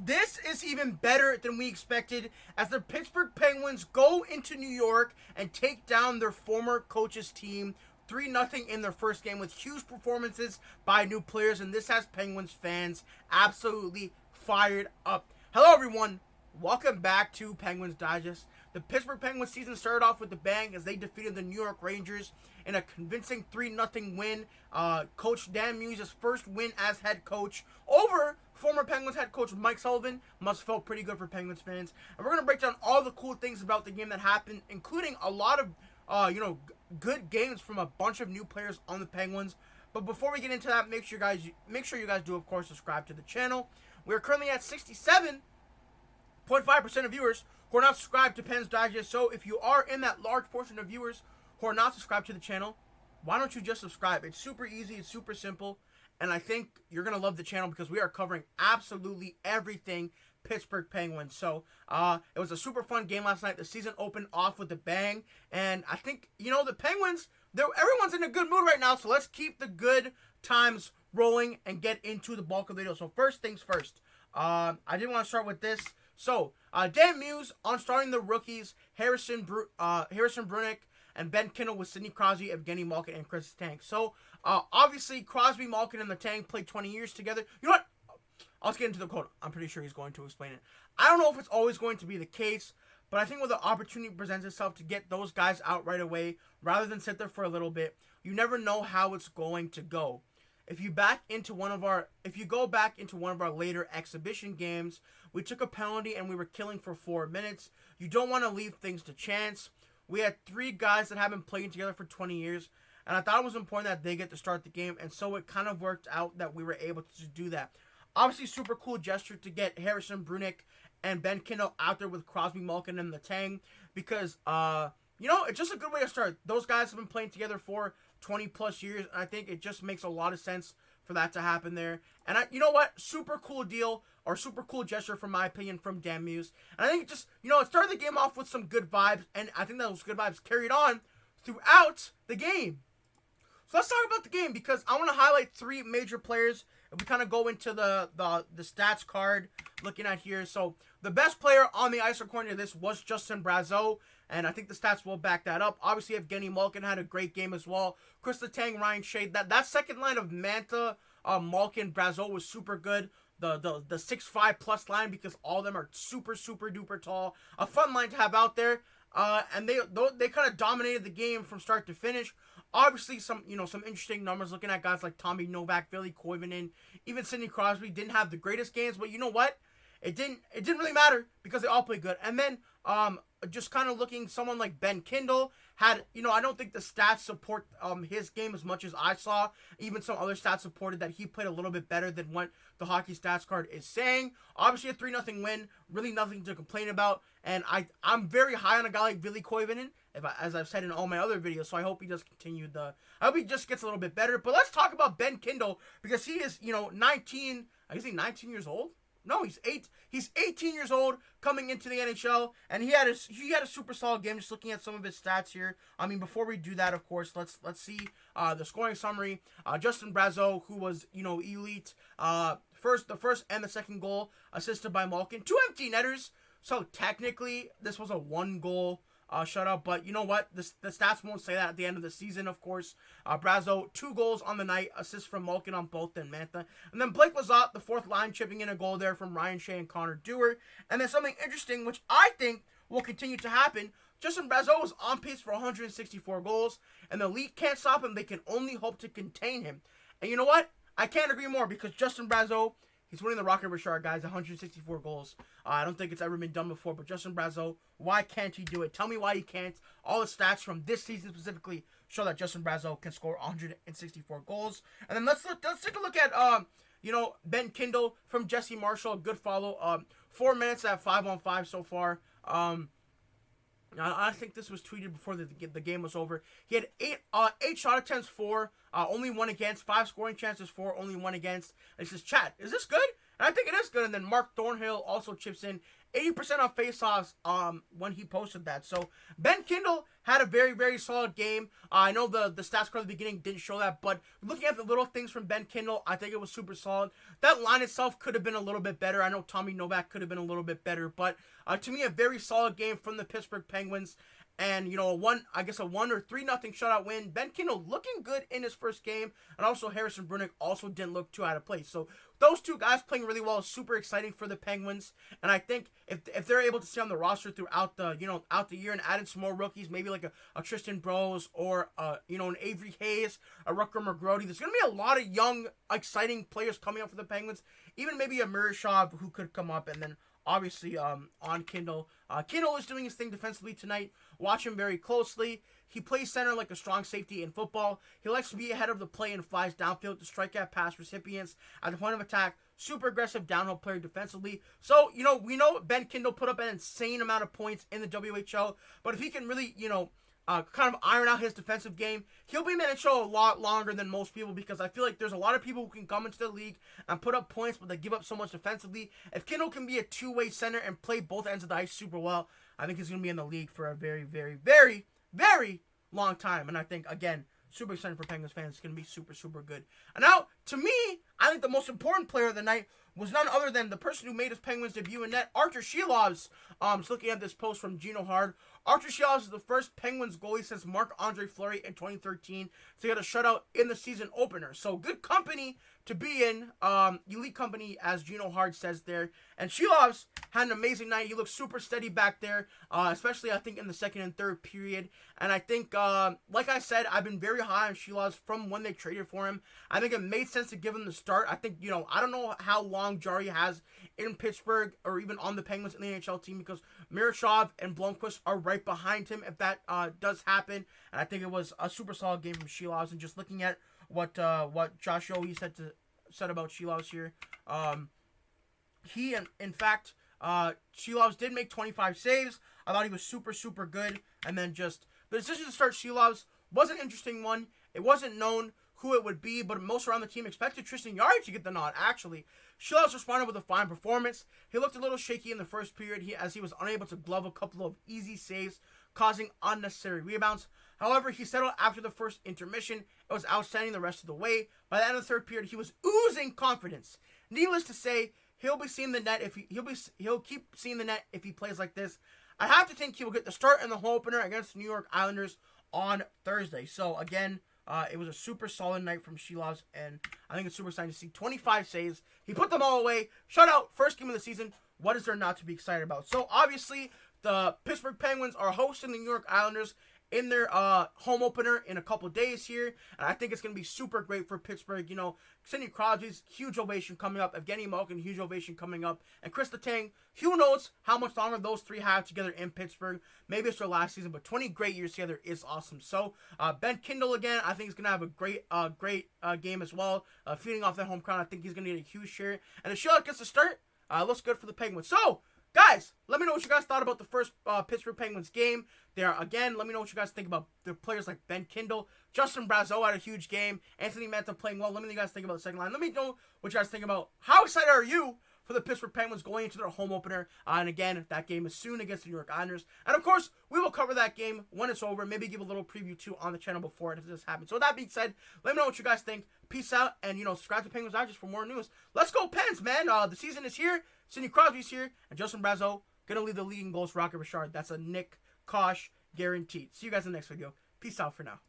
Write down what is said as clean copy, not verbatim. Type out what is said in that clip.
This is even better than we expected as the Pittsburgh Penguins go into New York and take down their former coach's team 3-0 in their first game with huge performances by new players, and this has Penguins fans absolutely fired up. Hello everyone, welcome back to Penguins Digest. The Pittsburgh Penguins season started off with a bang as they defeated the New York Rangers in a convincing 3-0 win. Coach Dan Muse's first win as head coach over former Penguins head coach Mike Sullivan. Must have felt pretty good for Penguins fans. And we're going to break down all the cool things about the game that happened, including a lot of good games from a bunch of new players on the Penguins. But before we get into that, make sure you guys do, of course, subscribe to the channel. We're currently at 67.5% of viewers who are not subscribed to Pens Digest. So if you are in that large portion of viewers who are not subscribed to the channel, why don't you just subscribe? It's super easy, it's super simple, and I think you're going to love the channel because we are covering absolutely everything Pittsburgh Penguins. So it was a super fun game last night. The season opened off with a bang, and I think, the Penguins, everyone's in a good mood right now, so let's keep the good times rolling and get into the bulk of the video. So first things first, I did want to start with this. So, Dan Muse on starting the rookies, Harrison Brunick, and Ben Kindle with Sidney Crosby, Evgeni Malkin, and Kris Letang. So, obviously, Crosby, Malkin, and Letang played 20 years together. You know what? I'll get into the quote. I'm pretty sure he's going to explain it. I don't know if it's always going to be the case, but I think when the opportunity presents itself to get those guys out right away, rather than sit there for a little bit, you never know how it's going to go. If you go back into one of our later exhibition games, we took a penalty and we were killing for 4 minutes. You don't want to leave things to chance. We had 3 guys that have been playing together for 20 years, and I thought it was important that they get to start the game, and so it kind of worked out that we were able to do that. Obviously, super cool gesture to get Harrison Brunick and Ben Kindle out there with Crosby, Malkin, and Letang because, it's just a good way to start. Those guys have been playing together for 20 plus years, and I think it just makes a lot of sense for that to happen there. And super cool deal, or super cool gesture from my opinion from Dan Muse. And I think it started the game off with some good vibes, and I think those good vibes carried on throughout the game. So let's talk about the game because I want to highlight 3 major players. If we kind of go into the stats card looking at here. So the best player on the ice according to this was Justin Brazeau, and I think the stats will back that up. Obviously, Evgeni Malkin had a great game as well. Kris Letang, Ryan Shea, that second line of Manta, Malkin, Brazeau was super good. The 6'5" plus line because all of them are super, super duper tall. A fun line to have out there. And they kind of dominated the game from start to finish. Obviously, some interesting numbers looking at guys like Tommy Novak, Ville Koivunen, even Sidney Crosby didn't have the greatest games, but you know what? It didn't really matter because they all played good. And then just kind of looking, someone like Ben Kindle had, I don't think the stats support his game as much as I saw. Even some other stats supported that he played a little bit better than what the hockey stats card is saying. Obviously, a 3-0 win, really nothing to complain about. And I'm very high on a guy like Ville Koivunen, as I've said in all my other videos. So I hope he just I hope he just gets a little bit better. But let's talk about Ben Kindle because he is, 19. Is he 19 years old? No, he's 18 years old coming into the NHL, and he had a super solid game. Just looking at some of his stats here. I mean, before we do that, of course, let's see the scoring summary. Justin Brazeau, who was elite, the first and the second goal assisted by Malkin, 2 empty netters. So technically, this was a 1-goal shutout, but you know what? The stats won't say that at the end of the season, of course. Brazeau, 2 goals on the night, assists from Malkin on both and Mantha. And then Blake Lizotte, the 4th line, chipping in a goal there from Ryan Shea and Connor Dewar. And then something interesting, which I think will continue to happen, Justin Brazeau was on pace for 164 goals, and the league can't stop him. They can only hope to contain him. And you know what? I can't agree more because Justin Brazeau, he's winning the Rocket Richard, guys, 164 goals. I don't think it's ever been done before, but Justin Brazeau, why can't he do it? Tell me why he can't. All the stats from this season specifically show that Justin Brazeau can score 164 goals. And then let's take a look at, Ben Kindle from Jesse Marshall, a good follow. 4 minutes at 5-on-5 so far. I think this was tweeted before the game was over. He had 8 shot attempts for, only 1 against, 5 scoring chances for, only 1 against. And he says, "Chat, is this good?" And I think it is good. And then Mark Thornhill also chips in 80% on faceoffs when he posted that. So Ben Kindle had a very, very solid game. I know the stats card at the beginning didn't show that, but looking at the little things from Ben Kindle, I think it was super solid. That line itself could have been a little bit better. I know Tommy Novak could have been a little bit better, but to me, a very solid game from the Pittsburgh Penguins. And, a 1 or 3-0 shutout win. Ben Kindle looking good in his first game. And also Harrison Brunick also didn't look too out of place. So those two guys playing really well is super exciting for the Penguins. And I think if they're able to stay on the roster throughout the, out the year and add in some more rookies, maybe like a Tristan Brose or, an Avery Hayes, a Rutger McGrody, there's going to be a lot of young, exciting players coming up for the Penguins. Even maybe a Murashov who could come up, and then obviously on Kindle. Kindle is doing his thing defensively tonight. Watch him very closely. He plays center like a strong safety in football. He likes to be ahead of the play and flies downfield to strike at pass recipients at the point of attack. Super aggressive downhill player defensively. So, we know Ben Kindle put up an insane amount of points in the WHL. But if he can really, kind of iron out his defensive game, he'll be in the NHL a lot longer than most people, because I feel like there's a lot of people who can come into the league and put up points, but they give up so much defensively. If Kindle can be a two-way center and play both ends of the ice super well, I think he's going to be in the league for a very, very, very, very long time. And I think, again, super exciting for Penguins fans. It's going to be super, super good. And now, to me, I think the most important player of the night was none other than the person who made his Penguins debut in net, Artur Silovs. Just looking at this post from Gino Hard. Artur Silovs is the first Penguins goalie since Marc-Andre Fleury in 2013 to get a shutout in the season opener. So good company to be in, elite company, as Gino Hard says there. And Silovs had an amazing night. He looked super steady back there, especially I think in the second and third period. And I think, like I said, I've been very high on Silovs from when they traded for him. I think it made sense to give him the start. I think, I don't know how long Jari has in Pittsburgh or even on the Penguins in the NHL team, because Murashov and Blomqvist are right behind him if that does happen. And I think it was a super solid game from Silovs. And just looking at what Josh Yohe said about Silovs here, he in fact Silovs did make 25 saves. I thought he was super, super good. And then just the decision to start Silovs was an interesting one. It wasn't known who it would be, but most around the team expected Tristan Jarry to get the nod, actually. Silovs responded with a fine performance. He looked a little shaky in the first period as he was unable to glove a couple of easy saves, causing unnecessary rebounds. However, he settled after the first intermission. It was outstanding the rest of the way. By the end of the third period, he was oozing confidence. Needless to say, he'll be seeing the net if he'll keep seeing the net if he plays like this. I have to think he will get the start in the home opener against the New York Islanders on Thursday. So again, it was a super solid night from Silovs, and I think it's super exciting to see 25 saves. He put them all away. Shutout, first game of the season. What is there not to be excited about? So obviously, the Pittsburgh Penguins are hosting the New York Islanders in their home opener in a couple days here, and I think it's going to be super great for Pittsburgh. Sidney Crosby's huge ovation coming up, Evgeni Malkin, huge ovation coming up, and Kris Letang. Who knows how much longer those three have together in Pittsburgh? Maybe it's their last season, but 20 great years together is awesome. So Ben Kindle again, I think he's going to have a great game as well. Feeding off that home crowd, I think he's going to get a huge share, and the shutout gets to start. Looks good for the Penguins. So, guys, let me know what you guys thought about the first Pittsburgh Penguins game. Again, let me know what you guys think about the players like Ben Kindle. Justin Brazeau had a huge game. Anthony Mantha playing well. Let me know what you guys think about the second line. Let me know what you guys think about how excited are you for the Pittsburgh Penguins going into their home opener. And again, that game is soon against the New York Islanders. And of course, we will cover that game when it's over. Maybe give a little preview too on the channel before it if this happens. So with that being said, let me know what you guys think. Peace out, and subscribe to Penguins Digest for more news. Let's go Pens, man. The season is here. Sidney Crosby's here, and Justin Brazeau gonna lead the league in goals for Rocket Richard. That's a Nikash guaranteed. See you guys in the next video. Peace out for now.